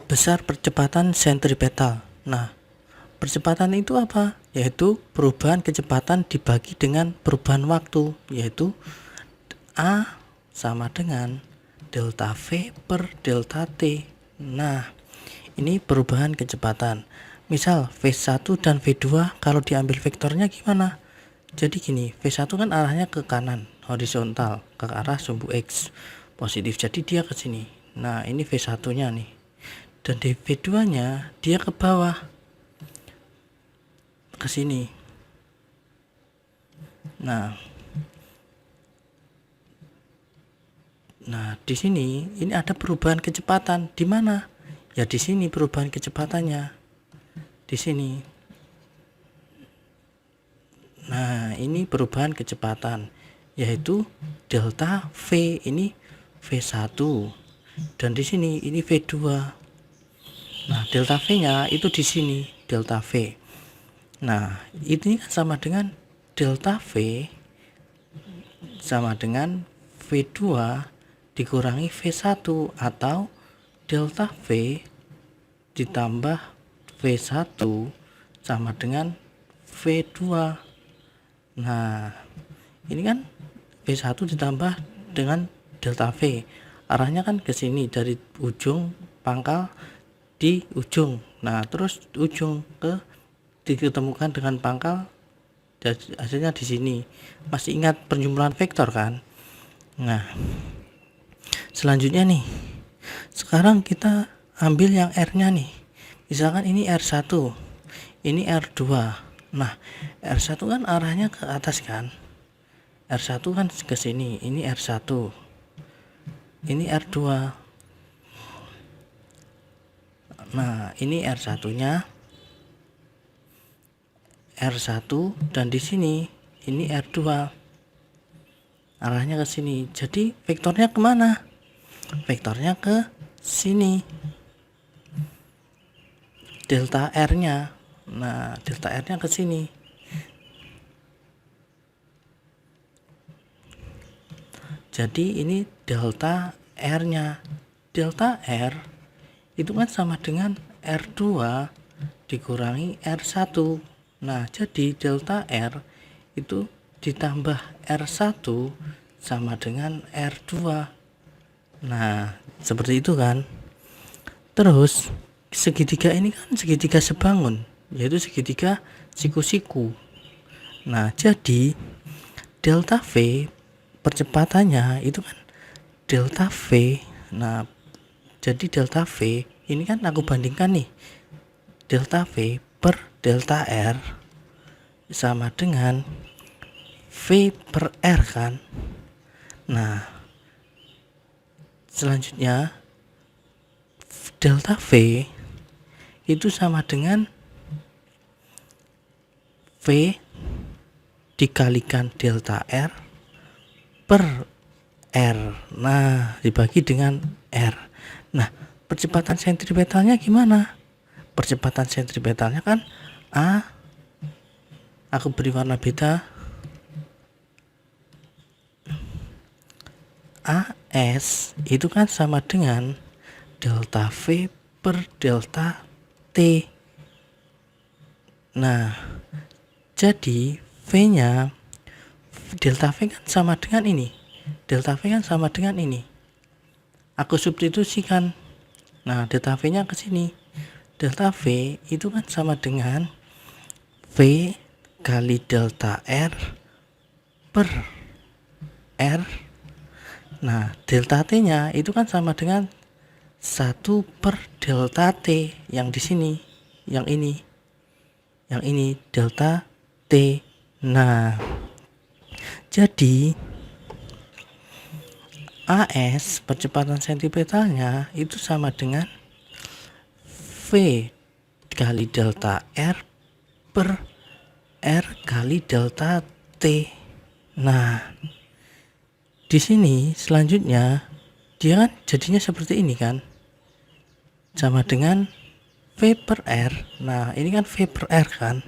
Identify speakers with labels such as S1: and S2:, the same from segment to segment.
S1: besar percepatan sentripetal. Nah, percepatan itu apa? Yaitu perubahan kecepatan dibagi dengan perubahan waktu, yaitu A sama dengan delta V per delta T. Nah, ini perubahan kecepatan. Misal V1 dan V2 kalau diambil vektornya gimana? Jadi gini, V1 kan arahnya ke kanan, horizontal, ke arah sumbu X positif. Jadi dia ke sini. Nah, ini V1-nya nih. Dan di V2-nya dia ke bawah, ke sini. Nah, di sini ini ada perubahan kecepatan. Di mana? Ya di sini perubahan kecepatannya. Di sini. Nah, ini perubahan kecepatan yaitu delta V, ini V1. Dan di sini ini V2. Nah, delta V-nya itu di sini, delta V. Nah, ini kan sama dengan delta V sama dengan V2 dikurangi V1 atau delta V ditambah V1 sama dengan V2. Nah, ini kan V1 ditambah dengan delta V. Arahnya kan ke sini dari ujung pangkal di ujung. Nah, terus ujung ke diketemukan dengan pangkal, hasilnya di sini. Masih ingat penjumlahan vektor kan? Nah, selanjutnya nih. Sekarang kita ambil yang R-nya nih. Misalkan ini R1, ini R2. Nah, R1 kan arahnya ke atas kan? R1 kan ke sini, ini R1. Ini R2. Nah, ini R1-nya. R1 dan di sini ini R2. Arahnya ke sini. Jadi vektornya kemana? Vektornya ke sini. Delta R-nya. Nah, delta R-nya ke sini. Jadi ini delta R-nya. Delta R itu kan sama dengan R2 dikurangi R1. Nah, jadi delta R itu ditambah R1 sama dengan R2. Nah, seperti itu kan. Terus segitiga ini kan segitiga sebangun, yaitu segitiga siku-siku. Nah, jadi delta V percepatannya itu kan delta V. Nah, jadi delta V ini kan aku bandingkan nih, delta V per delta R sama dengan V per R kan. Nah, selanjutnya delta V itu sama dengan V dikalikan delta R per R. Nah, dibagi dengan R. Nah, percepatan sentripetalnya gimana? Percepatan sentripetalnya kan A, aku beri warna beda, AS itu kan sama dengan delta V per delta T. Nah, jadi V-nya, delta V kan sama dengan ini. Delta V kan sama dengan ini. Aku substitusikan. Nah, delta V-nya ke sini. Delta V itu kan sama dengan V kali delta R per R. Nah, delta T-nya itu kan sama dengan 1 per delta T yang di sini, yang ini delta T. Nah, jadi AS percepatan sentripetalnya itu sama dengan V kali delta R per R kali delta T. Nah, di sini selanjutnya dia kan jadinya seperti ini kan, sama dengan V per R. Nah, ini kan V per R kan,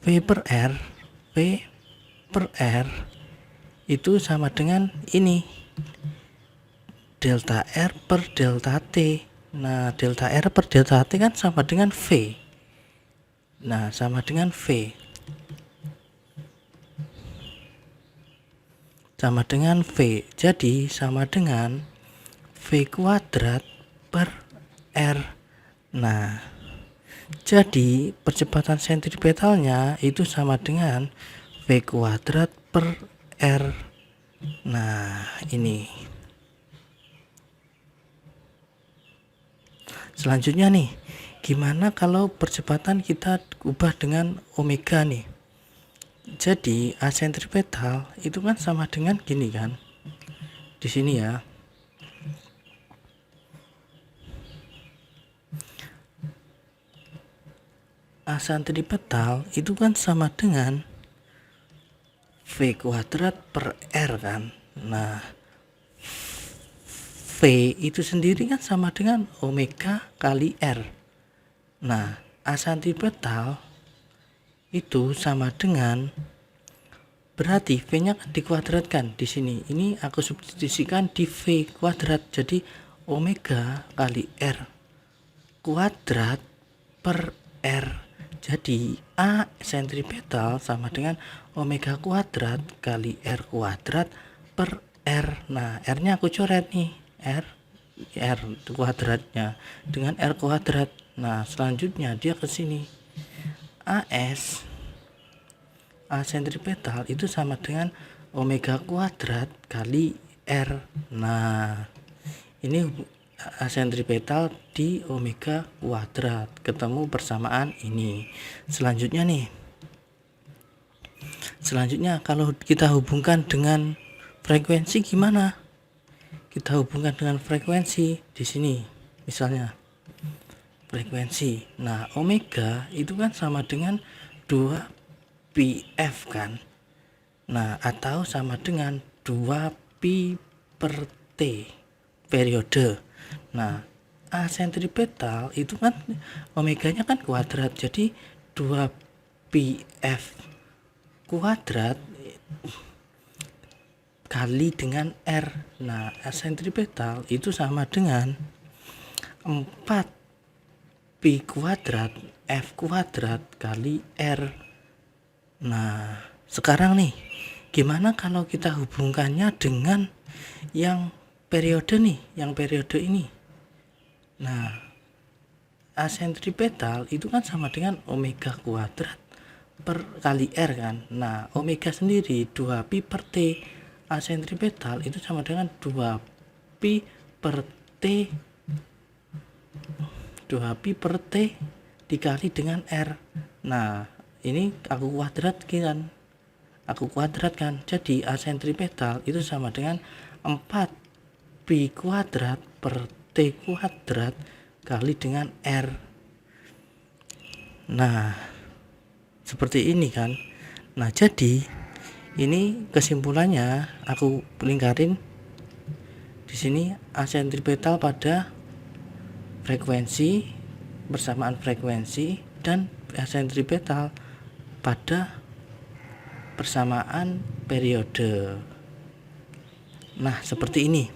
S1: V per R itu sama dengan ini, delta R per delta T. Nah, delta R per delta T kan sama dengan V. Nah, sama dengan V. Sama dengan V. Jadi, sama dengan V kuadrat per R. Nah, jadi percepatan sentripetalnya itu sama dengan V kuadrat per R. Nah, ini. Selanjutnya nih, gimana kalau percepatan kita ubah dengan omega nih? Jadi A sentripetal itu kan sama dengan gini kan? Di sini ya. A sentripetal itu kan sama dengan V kuadrat per R kan. Nah, V itu sendiri kan sama dengan omega kali R. Nah, A sentripetal itu sama dengan, berarti V-nya kan dikuadratkan di sini. Ini aku substitusikan di V kuadrat, jadi omega kali R kuadrat per R. Jadi A sentripetal sama dengan omega kuadrat kali R kuadrat per R. Nah, R-nya aku coret nih. R kuadratnya dengan R kuadrat. Nah, selanjutnya dia ke sini. A sentripetal itu sama dengan omega kuadrat kali R. Nah, ini A sentripetal di omega kuadrat, ketemu persamaan ini. Selanjutnya kalau kita hubungkan dengan frekuensi gimana? Kita hubungkan dengan frekuensi di sini, misalnya frekuensi. Nah, omega itu kan sama dengan 2πf kan. Nah, atau sama dengan 2pi per T periode. Nah, A sentripetal itu kan omeganya kan kuadrat, jadi 2πf kuadrat kali dengan R. Nah, A sentripetal itu sama dengan 4pi kuadrat F kuadrat kali R. Nah, sekarang nih, gimana kalau kita hubungkannya dengan yang periode nih, yang periode ini? Nah, A sentripetal itu kan sama dengan omega kuadrat per kali R kan. Nah, omega sendiri 2pi per T. A sentripetal itu sama dengan 2pi per T 2pi per T dikali dengan R. Nah, ini aku kuadratkan. Jadi A sentripetal itu sama dengan 4pi kuadrat per T kuadrat kali dengan R. Nah, seperti ini kan. Nah, jadi ini kesimpulannya aku lingkarin di sini. A sentripetal pada frekuensi, bersamaan frekuensi, dan A sentripetal pada persamaan periode. Nah, seperti ini.